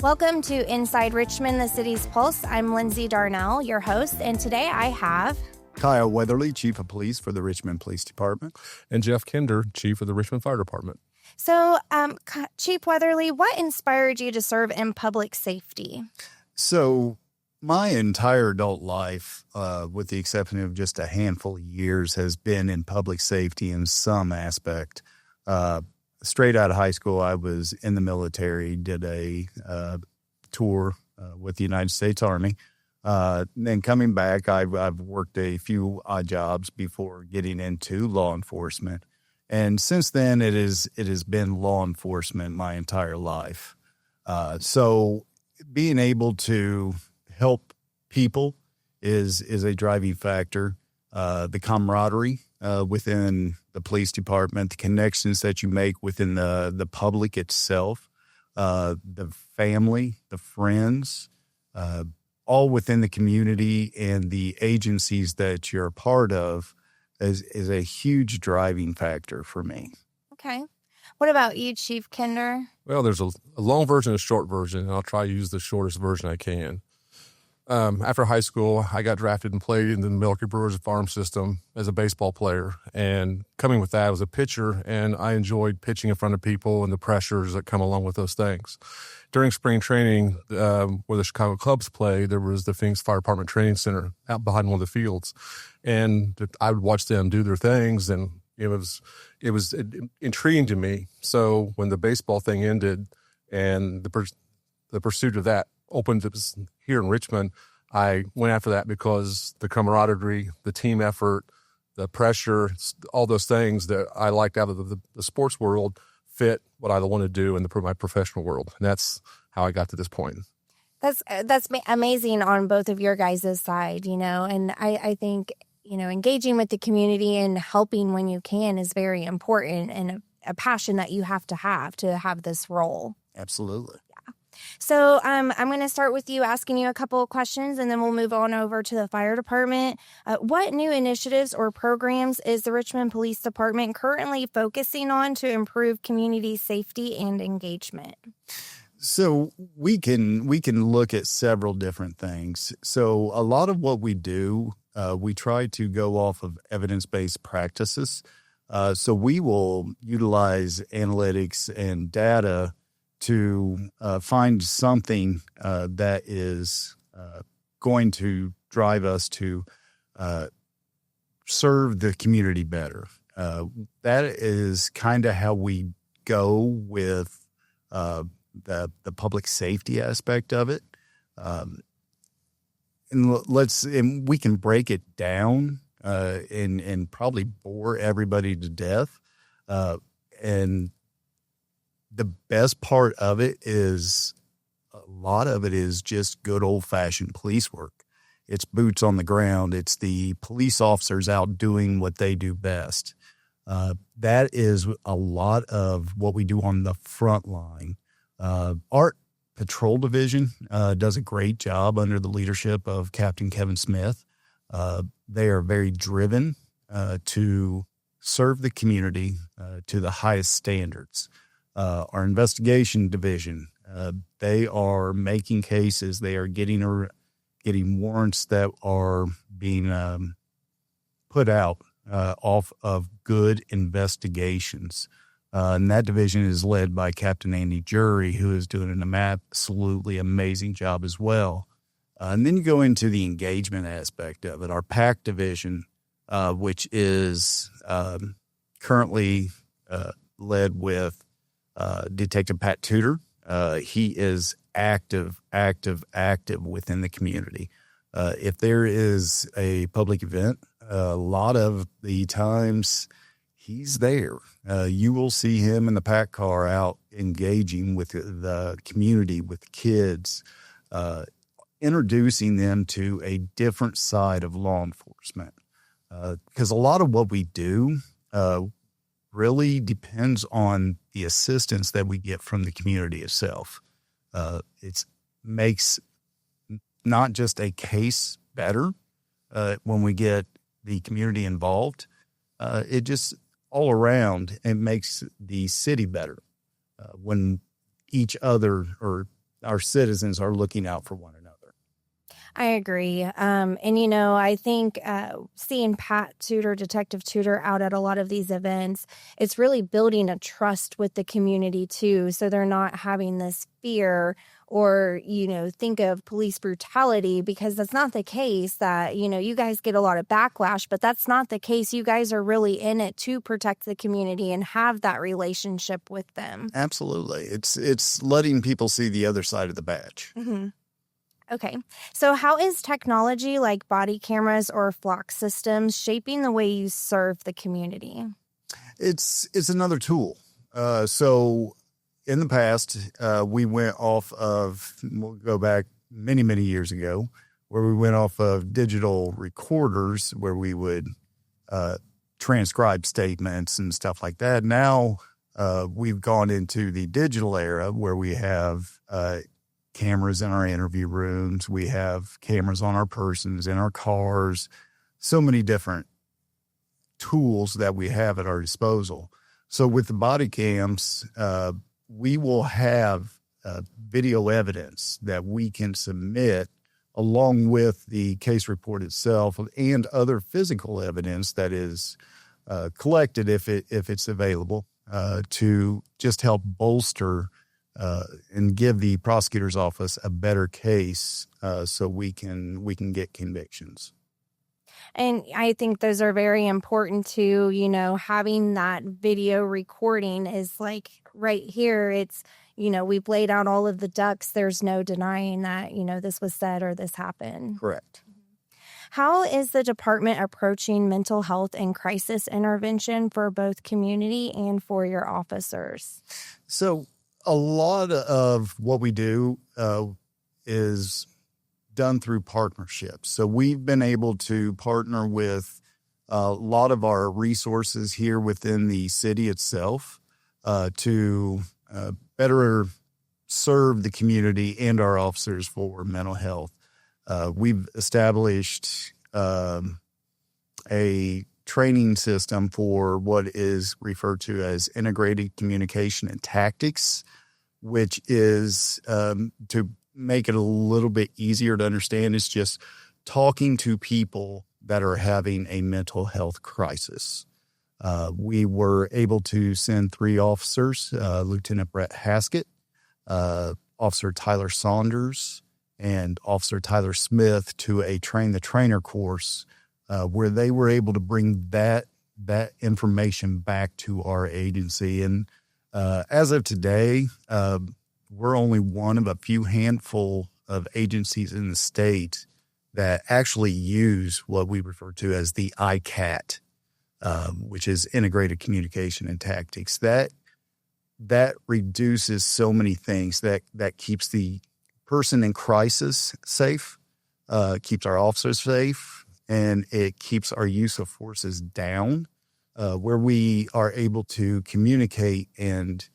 Welcome to Inside Richmond, the city's pulse. I'm Lindsay Darnell, your host, and today I have Kyle Weatherly, Chief of Police for the Richmond Police Department. And Jeff Kinder, Chief of the Richmond Fire Department. So, Chief Weatherly, what inspired you to serve in public safety? So, my entire adult life, with the exception of just a handful of years, has been in public safety in some aspect. Straight out of high school, I was in the military, did a tour with the United States Army. Then coming back, I've worked a few odd jobs before getting into law enforcement. And since then, it has been law enforcement my entire life. So being able to help people is a driving factor. The camaraderie within the police department, the connections that you make within the public itself, the family, the friends, all within the community and the agencies that you're a part of is a huge driving factor for me. Okay. What about you, Chief Kinder? Well, there's a long version and a short version, and I'll try to use the shortest version I can. After high school, I got drafted and played in the Milwaukee Brewers farm system as a baseball player. And coming with that, I was a pitcher, and I enjoyed pitching in front of people and the pressures that come along with those things. During spring training, where the Chicago Cubs play, there was the Phoenix Fire Department Training Center out behind one of the fields. And I would watch them do their things, and it was intriguing to me. So when the baseball thing ended and the pursuit of that opened up here in Richmond, I went after that because the camaraderie, the team effort, the pressure, all those things that I liked out of the sports world fit what I want to do in my professional world. And that's how I got to this point. That's amazing on both of your guys' side, and I think, engaging with the community and helping when you can is very important and a passion that you have to have this role. Absolutely. So I'm going to start with you asking you a couple of questions, and then we'll move on over to the fire department. What new initiatives or programs is the Richmond Police Department currently focusing on to improve community safety and engagement? So we can look at several different things. So a lot of what we do, we try to go off of evidence-based practices. So we will utilize analytics and data to find something that is going to drive us to serve the community better. That is kind of how we go with the public safety aspect of it. And we can break it down and probably bore everybody to death. And the best part of it is a lot of it is just good old-fashioned police work. It's boots on the ground. It's the police officers out doing what they do best. That is a lot of what we do on the front line. Our patrol division does a great job under the leadership of Captain Kevin Smith. They are very driven to serve the community to the highest standards. Our investigation division, they are making cases. They are getting warrants that are being put out off of good investigations. And that division is led by Captain Andy Jury, who is doing an absolutely amazing job as well. And then you go into the engagement aspect of it. Our PAC division, which is currently led with Detective Pat Tudor. He is active within the community. If there is a public event, a lot of the times he's there. You will see him in the PAC car out engaging with the community, with kids, introducing them to a different side of law enforcement. Because a lot of what we do really depends on the assistance that we get from the community itself. It makes not just a case better when we get the community involved. It just all around, it makes the city better when each other or our citizens are looking out for one another. I agree. And, I think seeing Pat Tudor, Detective Tudor, out at a lot of these events, it's really building a trust with the community, too. So they're not having this fear or, think of police brutality, because that's not the case. That, you guys get a lot of backlash, but that's not the case. You guys are really in it to protect the community and have that relationship with them. Absolutely. It's letting people see the other side of the badge. Mm-hmm. Okay. So how is technology like body cameras or flock systems shaping the way you serve the community? It's another tool. So in the past, we went off of, we'll go back many, many years ago, where we went off of digital recorders where we would transcribe statements and stuff like that. Now we've gone into the digital era where we have cameras in our interview rooms. We have cameras on our persons, in our cars, so many different tools that we have at our disposal. So with the body cams, we will have video evidence that we can submit along with the case report itself and other physical evidence that is collected if it's available to just help bolster and give the prosecutor's office a better case so we can get convictions. And I think those are very important too. Having that video recording is like right here. It's, we've laid out all of the ducks. There's no denying that, this was said or this happened. Correct. How is the department approaching mental health and crisis intervention for both community and for your officers? So a lot of what we do is done through partnerships. So we've been able to partner with a lot of our resources here within the city itself to better serve the community and our officers for mental health. We've established a training system for what is referred to as integrated communication and tactics, which is to make it a little bit easier to understand. It's just talking to people that are having a mental health crisis. We were able to send 3 officers, Lieutenant Brett Haskett, Officer Tyler Saunders, and Officer Tyler Smith to a Train the Trainer course where they were able to bring that information back to our agency. And as of today, we're only one of a few handful of agencies in the state that actually use what we refer to as the ICAT, which is Integrated Communication and Tactics. That reduces so many things. That keeps the person in crisis safe, keeps our officers safe, and it keeps our use of forces down, where we are able to communicate and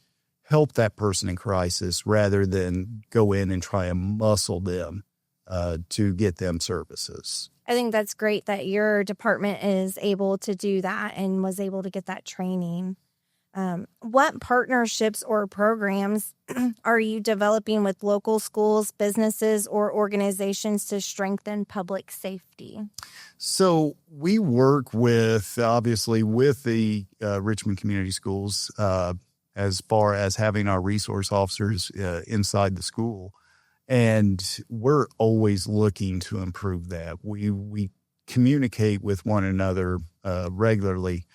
help that person in crisis rather than go in and try and muscle them to get them services. I think that's great that your department is able to do that and was able to get that training. What partnerships or programs are you developing with local schools, businesses, or organizations to strengthen public safety? So we work with the Richmond Community Schools as far as having our resource officers inside the school. And we're always looking to improve that. We communicate with one another regularly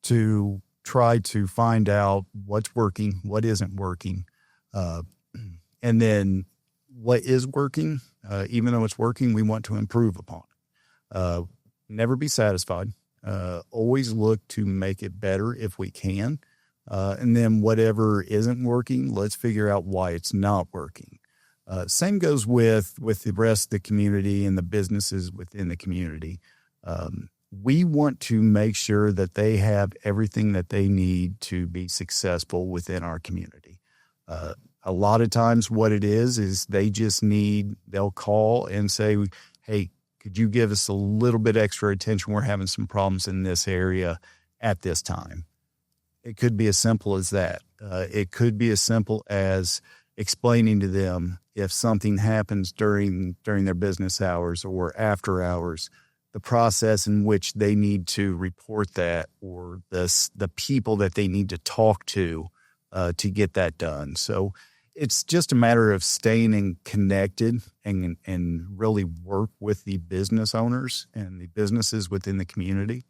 to try to find out what's working, what isn't working, and then what is working, even though it's working, we want to improve upon it. Never be satisfied. Always look to make it better if we can. And then whatever isn't working, let's figure out why it's not working. Same goes with the rest of the community and the businesses within the community. We want to make sure that they have everything that they need to be successful within our community. A lot of times what it is they'll call and say, hey, could you give us a little bit extra attention? We're having some problems in this area at this time. It could be as simple as that. It could be as simple as, explaining to them if something happens during their business hours or after hours, the process in which they need to report that, or the people that they need to talk to get that done. So it's just a matter of staying connected and really work with the business owners and the businesses within the community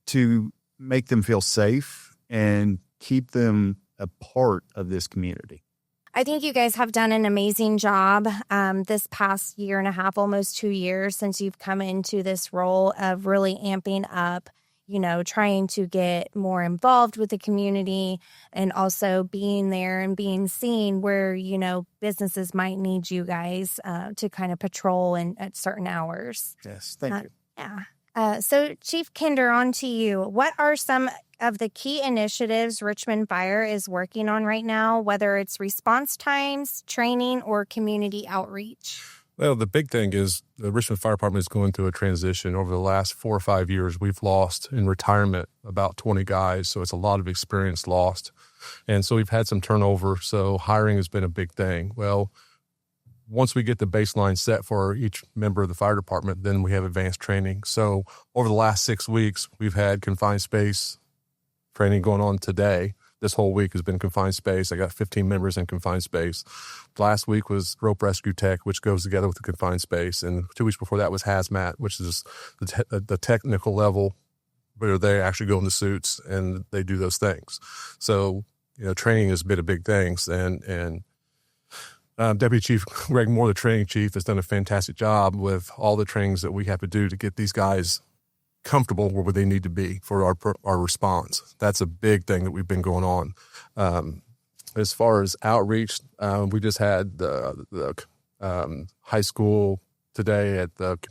to make them feel safe and keep them a part of this community. I think you guys have done an amazing job this past year and a half, almost 2 years since you've come into this role of really amping up, trying to get more involved with the community and also being there and being seen where, businesses might need you guys to kind of patrol at certain hours. Yes, thank you. Yeah. So Chief Kinder, on to you. What are some of the key initiatives Richmond Fire is working on right now, whether it's response times, training, or community outreach? Well, the big thing is the Richmond Fire Department is going through a transition. Over the last 4 or 5 years, we've lost in retirement about 20 guys, so it's a lot of experience lost. And so we've had some turnover, so hiring has been a big thing. Well, once we get the baseline set for each member of the fire department, then we have advanced training. So over the last 6 weeks, we've had confined space training going on today. This whole week has been confined space. I got 15 members in confined space. Last week was rope rescue tech, which goes together with the confined space. And 2 weeks before that was hazmat, which is the technical level where they actually go in the suits and they do those things. So, training has been a big thing. And Deputy Chief Greg Moore, the training chief, has done a fantastic job with all the trainings that we have to do to get these guys comfortable where they need to be for our response. That's a big thing that we've been going on. As far as outreach, we just had the high school today at out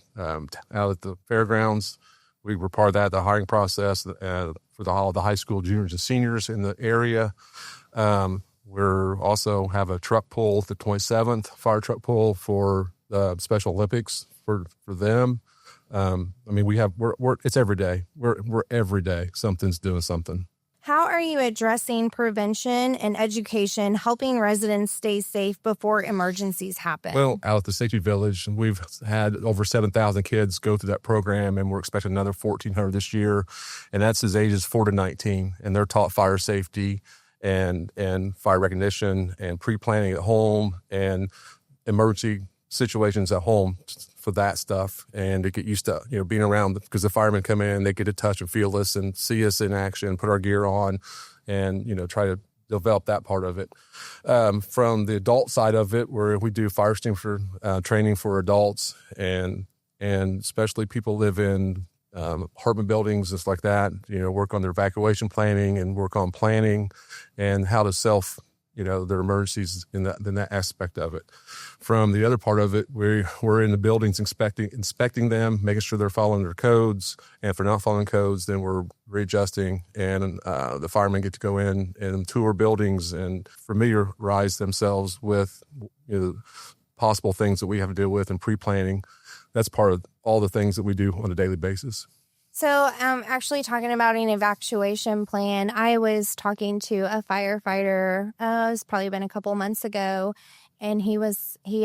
at the fairgrounds. We were part of that, the hiring process for all the high school juniors and seniors in the area. We're also have a truck pull the 27th, fire truck pull for the Special Olympics for them. It's every day. We're every day something's doing something. How are you addressing prevention and education, helping residents stay safe before emergencies happen? Well, out at the Safety Village, we've had over 7,000 kids go through that program, and we're expecting another 1,400 this year, and that's as ages 4 to 19, and they're taught fire safety and fire recognition and pre-planning at home and emergency situations at home for that stuff, and to get used to being around, because the firemen come in, they get to touch and feel us and see us in action, put our gear on, and try to develop that part of it. From the adult side of it, where we do fire extinguisher training for adults, and especially people live in apartment buildings, just like that, work on their evacuation planning and work on planning and how to their emergencies in that aspect of it. From the other part of it, we're in the buildings inspecting them, making sure they're following their codes. And if they're not following codes, then we're readjusting. And the firemen get to go in and tour buildings and familiarize themselves with possible things that we have to deal with and pre-planning. That's part of all the things that we do on a daily basis. So actually talking about an evacuation plan, I was talking to a firefighter, it's probably been a couple months ago, and he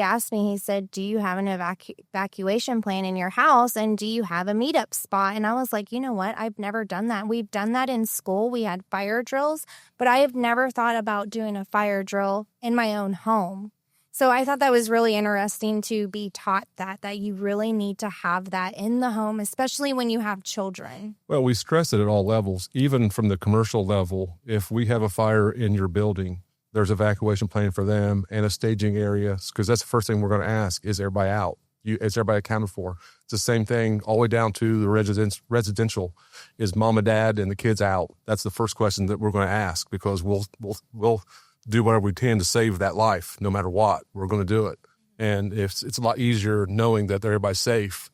asked me, he said, do you have an evacuation plan in your house, and do you have a meetup spot? And I was like, you know what? I've never done that. We've done that in school. We had fire drills, but I have never thought about doing a fire drill in my own home. So I thought that was really interesting to be taught that you really need to have that in the home, especially when you have children. Well, we stress it at all levels, even from the commercial level. If we have a fire in your building, there's evacuation plan for them and a staging area, because that's the first thing we're going to ask, is everybody out? Is everybody accounted for? It's the same thing all the way down to the residential. Is mom and dad and the kids out? That's the first question that we're going to ask, because we'll do whatever we can to save that life, no matter what. We're going to do it. And it's a lot easier knowing that everybody's safe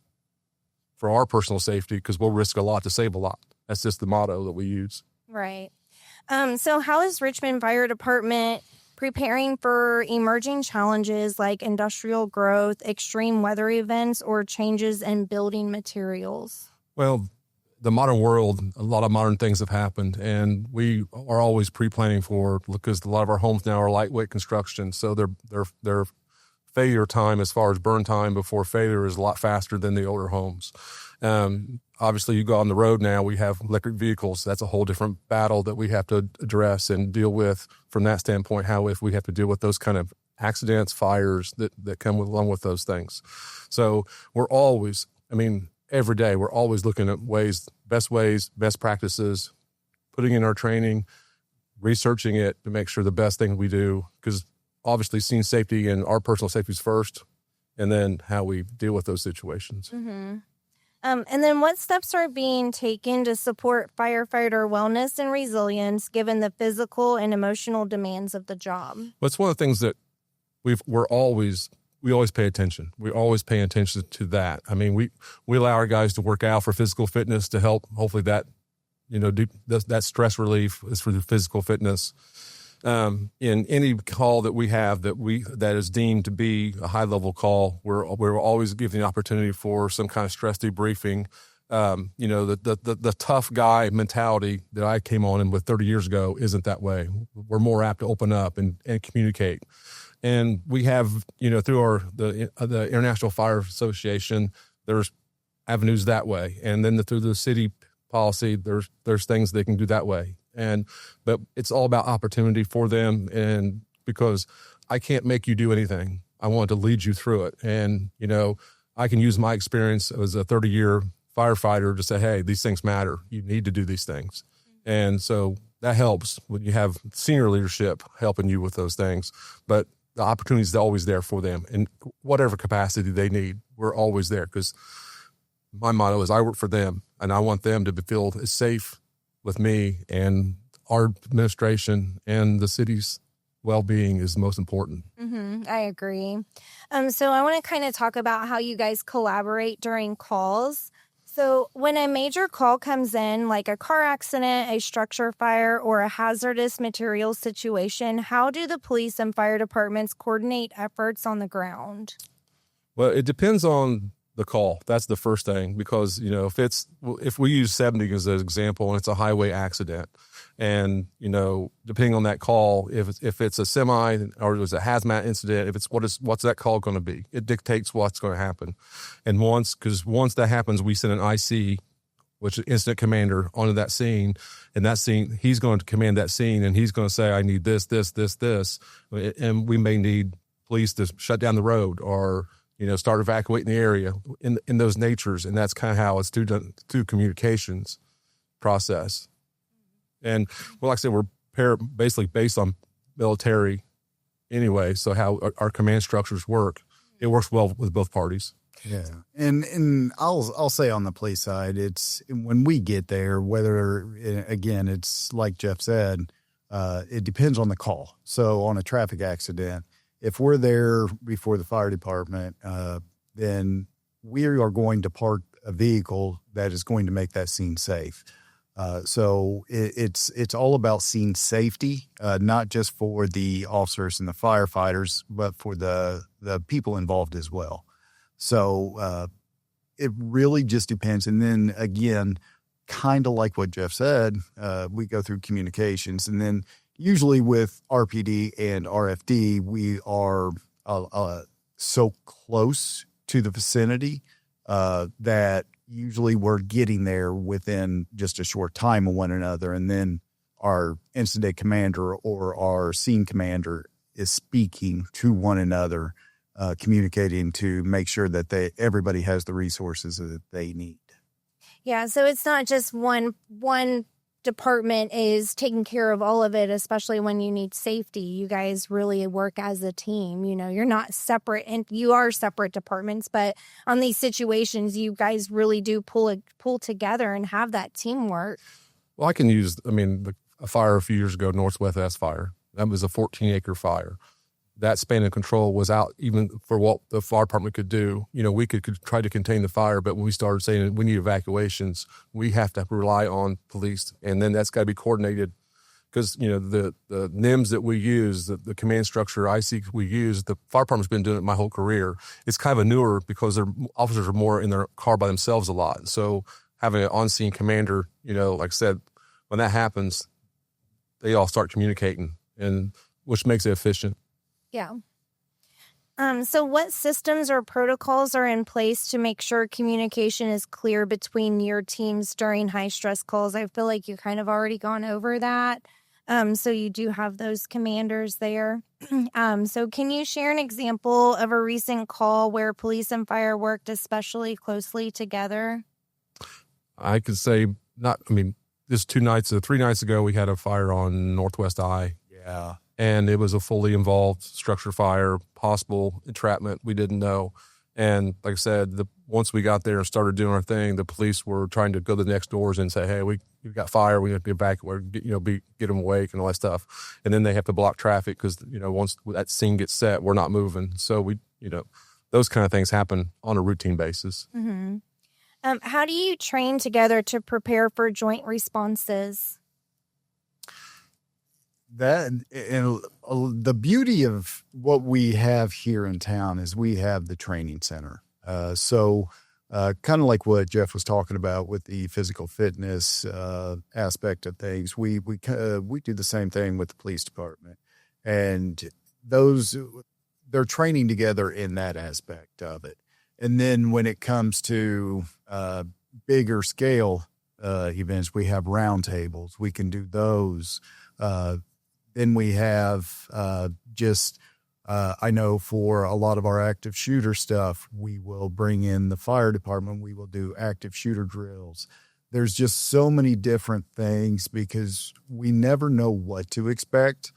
for our personal safety, because we'll risk a lot to save a lot. That's just the motto that we use. Right. So how is Richmond Fire Department preparing for emerging challenges like industrial growth, extreme weather events, or changes in building materials? Well, the modern world, a lot of modern things have happened, and we are always pre-planning for, because a lot of our homes now are lightweight construction, so their failure time as far as burn time before failure is a lot faster than the older homes. Obviously, you go on the road now, we have electric vehicles. That's a whole different battle that we have to address and deal with from that standpoint, how if we have to deal with those kind of accidents, fires that come along with those things. So we're always, every day, we're always looking at ways, best practices, putting in our training, researching it to make sure the best thing we do, because obviously scene safety and our personal safety is first, and then how we deal with those situations. Mm-hmm. And then what steps are being taken to support firefighter wellness and resilience given the physical and emotional demands of the job? Well, it's one of the things that we always pay attention. We always pay attention to that. We allow our guys to work out for physical fitness to help. Hopefully that, that stress relief is for the physical fitness. In any call that we have that is deemed to be a high level call, we're always giving the opportunity for some kind of stress debriefing. The tough guy mentality that I came on in with 30 years ago isn't that way. We're more apt to open up and communicate. And we have, through the International Fire Association, there's avenues that way. And then through the city policy, there's things they can do that way. But it's all about opportunity for them. And because I can't make you do anything, I want to lead you through it. And, I can use my experience as a 30-year firefighter to say, hey, these things matter. You need to do these things. And so that helps when you have senior leadership helping you with those things. But the opportunity is always there for them in whatever capacity they need. We're always there, because my motto is I work for them, and I want them to feel as safe with me, and our administration and the city's well-being is most important. Mm-hmm, I agree. So I want to kind of talk about how you guys collaborate during calls. So when a major call comes in, like a car accident, a structure fire, or a hazardous materials situation, how do the police and fire departments coordinate efforts on the ground? Well, it depends on the call. That's the first thing, because, if we use 70 as an example and it's a highway accident, and, depending on that call, if it's a semi or it was a hazmat incident, what's that call going to be? It dictates what's going to happen. And once that happens, we send an IC, which is incident commander, onto that scene, and that scene, he's going to command that scene, and he's going to say, I need this, this, this, this. And we may need police to shut down the road or, start evacuating the area in those natures. And that's kind of how it's through communications process. And like I said, we're basically based on military anyway. So how our command structures work, it works well with both parties. Yeah. And I'll say on the police side, it's when we get there, whether, again, it's like Jeff said, it depends on the call. So on a traffic accident, if we're there before the fire department, then we are going to park a vehicle that is going to make that scene safe. So it's all about scene safety, not just for the officers and the firefighters, but for the people involved as well. So it really just depends. And then again, kind of like what Jeff said, we go through communications, and then usually with RPD and RFD, we are so close to the vicinity that usually we're getting there within just a short time of one another. And then our incident commander or our scene commander is speaking to one another, communicating to make sure that everybody has the resources that they need. Yeah, so it's not just one department is taking care of all of it, especially when you need safety. You guys really work as a team. You're not separate, and you are separate departments, but on these situations, you guys really do pull together and have that teamwork. Well, I can use, a fire a few years ago, Northwest Fire. That was a 14-acre fire. That span of control was out even for what the fire department could do. We could try to contain the fire, but when we started saying we need evacuations, we have to rely on police. And then that's got to be coordinated because, the NIMS that we use, the command structure IC we use, the fire department's been doing it my whole career. It's kind of a newer because their officers are more in their car by themselves a lot. So having an on-scene commander, like I said, when that happens, they all start communicating, and which makes it efficient. Yeah. So what systems or protocols are in place to make sure communication is clear between your teams during high-stress calls? I feel like you kind of already gone over that. So you do have those commanders there. So can you share an example of a recent call where police and fire worked especially closely together? I could say this 3 nights ago, we had a fire on Northwest I. Yeah. And it was a fully involved structure fire, possible entrapment. We didn't know. And like I said, once we got there and started doing our thing, the police were trying to go to the next doors and say, hey, we've got fire. We have to get back, get them awake and all that stuff. And then they have to block traffic because, once that scene gets set, we're not moving. So those kind of things happen on a routine basis. Mm-hmm. How do you train together to prepare for joint responses? That and the beauty of what we have here in town is we have the training center. So kind of like what Jeff was talking about with the physical fitness aspect of things, we do the same thing with the police department, and they're training together in that aspect of it. And then when it comes to bigger scale events, we have roundtables. We can do those. Then we have I know for a lot of our active shooter stuff, we will bring in the fire department. We will do active shooter drills. There's just so many different things because we never know what to expect.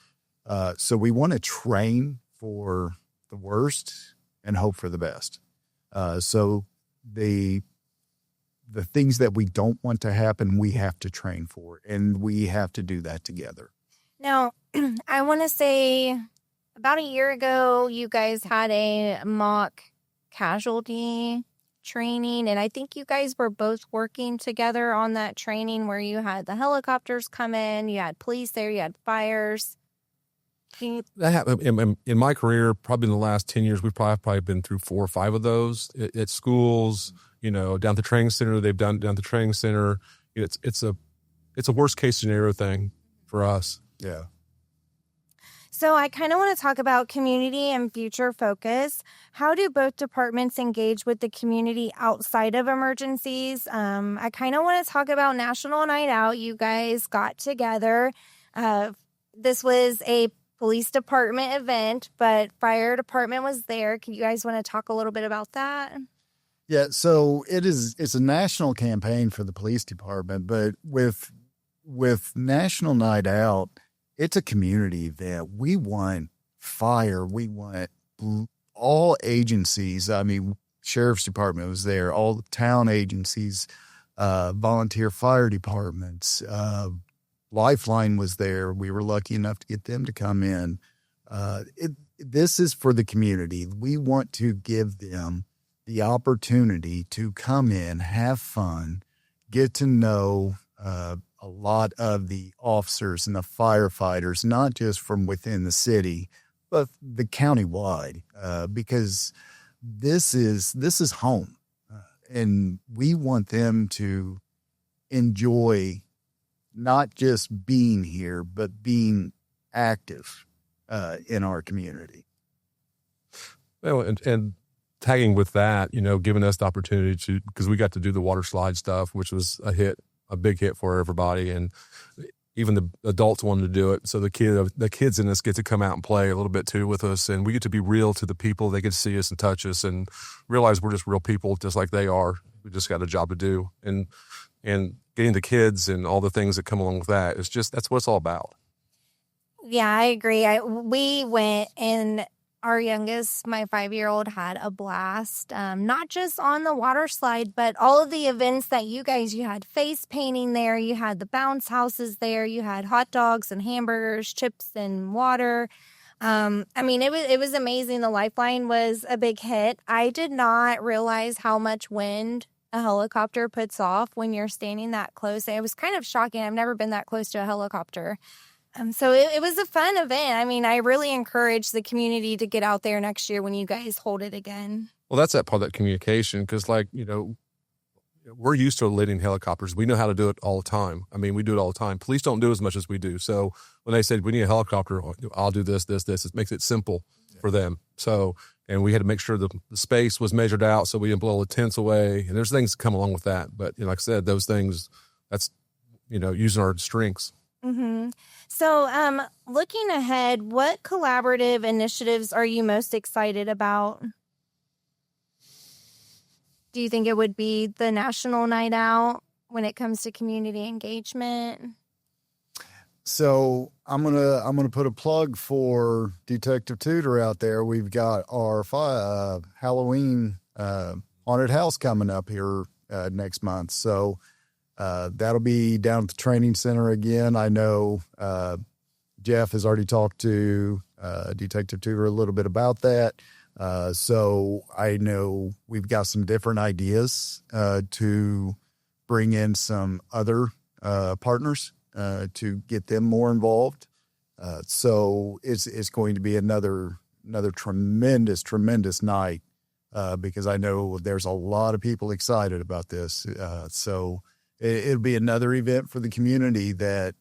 So we want to train for the worst and hope for the best. So the things that we don't want to happen, we have to train for, and we have to do that together. Now, I want to say about a year ago, you guys had a mock casualty training, and I think you guys were both working together on that training where you had the helicopters come in, you had police there, you had fires. That happened in my career. Probably in the last 10 years, we've probably been through 4 or 5 of those at schools. Down at the training center, they've done down at the training center. It's a worst case scenario thing for us. Yeah. So I kind of want to talk about community and future focus. How do both departments engage with the community outside of emergencies? I kind of want to talk about National Night Out. You guys got together. This was a police department event, but fire department was there. You guys want to talk a little bit about that? Yeah, so it's a national campaign for the police department, but with National Night Out, it's a community event. We want fire. We want all agencies. I mean, Sheriff's Department was there, all the town agencies, volunteer fire departments, Lifeline was there. We were lucky enough to get them to come in. This is for the community. We want to give them the opportunity to come in, have fun, get to know a lot of the officers and the firefighters, not just from within the city, but the countywide, because this is home, and we want them to enjoy not just being here, but being active in our community. Well, and tagging with that, giving us the opportunity to, because we got to do the water slide stuff, which was a big hit for everybody, and even the adults wanted to do it. So the kids in us get to come out and play a little bit too with us, and we get to be real to the people. They get to see us and touch us and realize we're just real people, just like they are. We just got a job to do, and getting the kids and all the things that come along with that is that's what it's all about. Yeah, I agree. We went, and our youngest, my 5-year-old, had a blast, not just on the water slide, but all of the events that you had face painting there, you had the bounce houses there, you had hot dogs and hamburgers, chips and water. It was amazing. The Lifeline was a big hit. I did not realize how much wind a helicopter puts off when you're standing that close. It was kind of shocking. I've never been that close to a helicopter. So it was a fun event. I mean, I really encourage the community to get out there next year when you guys hold it again. Well, that's that part of that communication, because we're used to landing helicopters. We know how to do it all the time. I mean, we do it all the time. Police don't do as much as we do. So when they said we need a helicopter, I'll do this. It makes it simple for them. So, and we had to make sure the space was measured out so we didn't blow the tents away. And there's things that come along with that. But like I said, those things, that's, using our strengths. Mm-hmm. So looking ahead, what collaborative initiatives are you most excited about? Do you think it would be the National Night Out when it comes to community engagement? So I'm gonna put a plug for Detective Tudor out there. We've got our Halloween haunted house coming up here next month. So that'll be down at the training center again. I know Jeff has already talked to Detective Tudor a little bit about that. So I know we've got some different ideas to bring in some other partners to get them more involved. So it's going to be another tremendous night because I know there's a lot of people excited about this. So it'll be another event for the community that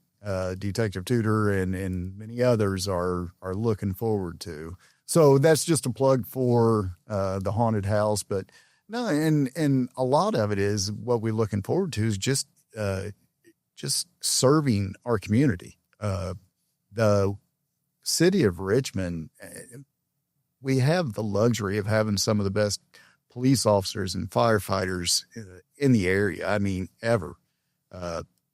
Detective Tudor and many others are looking forward to. So that's just a plug for the haunted house, but no, and a lot of it is what we're looking forward to is just serving our community. The city of Richmond, we have the luxury of having some of the best police officers and firefighters in the area. I mean, ever.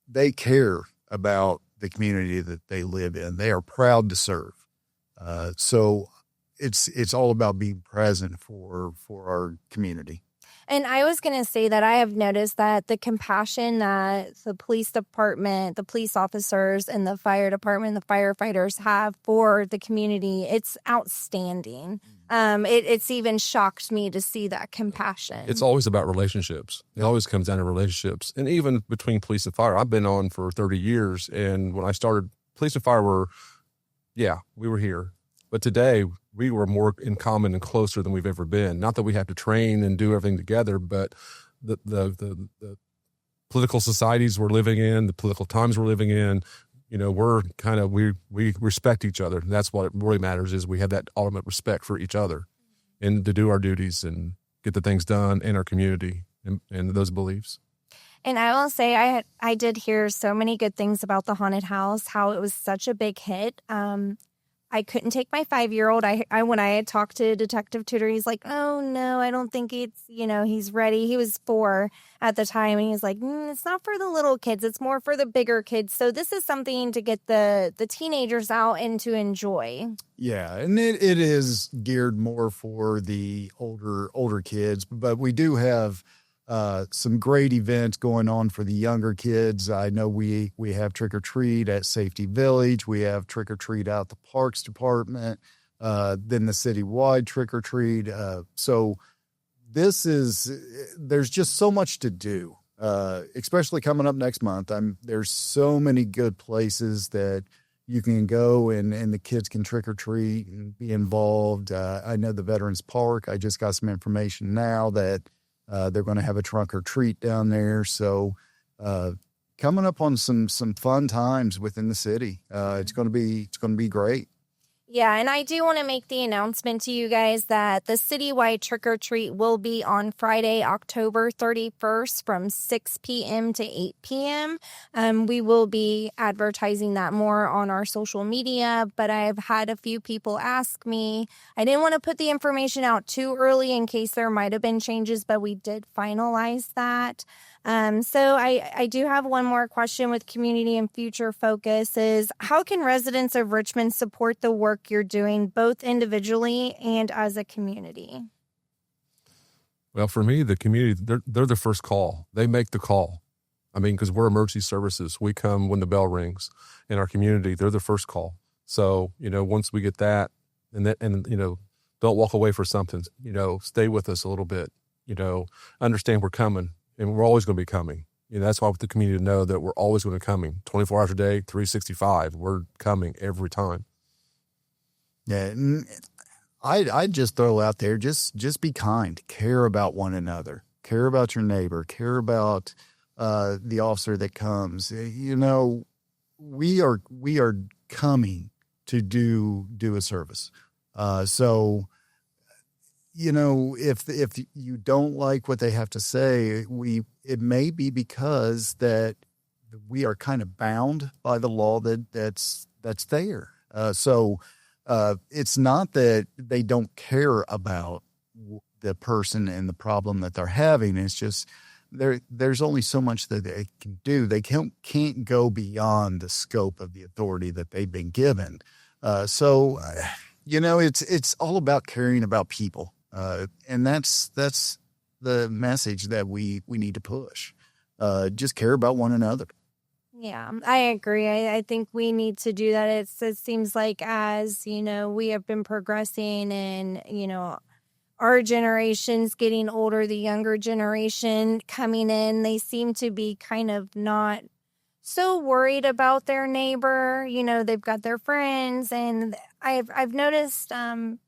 They care about the community that they live in. They are proud to serve. So it's all about being present for our community. And I was going to say that I have noticed that the compassion that the police department, the police officers, and the fire department, the firefighters have for the community, it's outstanding. It's even shocked me to see that compassion. It's always about relationships. It always comes down to relationships. And even between police and fire, I've been on for 30 years. And when I started, police and fire we were here. But today, we were more in common and closer than we've ever been. Not that we have to train and do everything together, but the political societies we're living in, the political times we're living in, we're kind of, we respect each other. And that's what really matters is we have that ultimate respect for each other and to do our duties and get the things done in our community and those beliefs. And I will say I did hear so many good things about the haunted house, how it was such a big hit. I couldn't take my 5-year-old. When I had talked to Detective Tudor, he's like, oh, no, I don't think it's, he's ready. He was 4 at the time. And he's like, it's not for the little kids. It's more for the bigger kids. So this is something to get the teenagers out and to enjoy. Yeah, and it is geared more for the older kids. But we do have some great events going on for the younger kids. I know we have Trick or Treat at Safety Village. We have Trick or Treat out the Parks Department. Then the citywide Trick or Treat. So there's just so much to do, especially coming up next month. There's so many good places that you can go and the kids can trick or treat and be involved. I know the Veterans Park. I just got some information now that they're going to have a trunk or treat down there. So coming up on some fun times within the city. It's going to be great. Yeah, and I do want to make the announcement to you guys that the citywide trick-or-treat will be on Friday, October 31st from 6 p.m. to 8 p.m. We will be advertising that more on our social media, but I've had a few people ask me. I didn't want to put the information out too early in case there might have been changes, but we did finalize that. So I do have one more question with community and future focus is how can residents of Richmond support the work you're doing both individually and as a community? Well, for me, the community, they're the first call. They make the call. I mean, because we're emergency services. We come when the bell rings. In our community, they're the first call. So, once we get that and don't walk away for something, stay with us a little bit, understand we're coming. And we're always going to be coming. That's why I want the community to know that we're always going to be coming. 24 hours a day, 365. We're coming every time. Yeah, and I'd just throw out there, just be kind. Care about one another. care about your neighbor, care about the officer that comes. We are coming to do a service. So if you don't like what they have to say, it may be because that we are kind of bound by the law that's there. So it's not that they don't care about the person and the problem that they're having. It's just there's only so much that they can do. They can't go beyond the scope of the authority that they've been given. So it's all about caring about people. And that's the message that we need to push. Just care about one another. Yeah, I agree. I think we need to do that. It seems like as, we have been progressing and, our generation's getting older, the younger generation coming in, they seem to be kind of not so worried about their neighbor. They've got their friends, and I've noticed,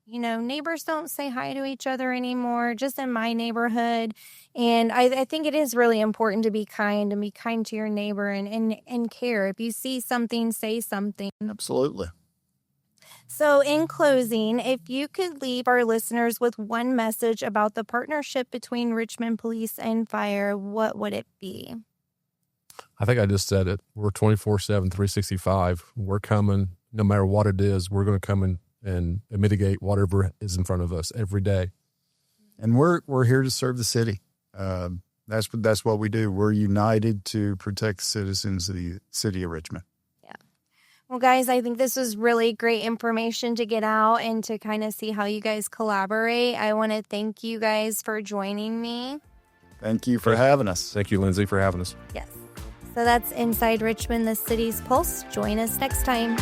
neighbors don't say hi to each other anymore, just in my neighborhood. And I think it is really important to be kind and be kind to your neighbor and care. If you see something, say something. Absolutely. So in closing, if you could leave our listeners with one message about the partnership between Richmond Police and Fire, what would it be? I think I just said it. We're 24/7, 365. We're coming, no matter what it is, we're going to come in and mitigate whatever is in front of us every day. And we're here to serve the city. That's what we do. We're united to protect the citizens of the city of Richmond. Yeah. Well, guys, I think this was really great information to get out and to kind of see how you guys collaborate. I want to thank you guys for joining me. Thank you for having us. Thank you, Lindsay, for having us. Yes. So that's Inside Richmond, the city's pulse. Join us next time.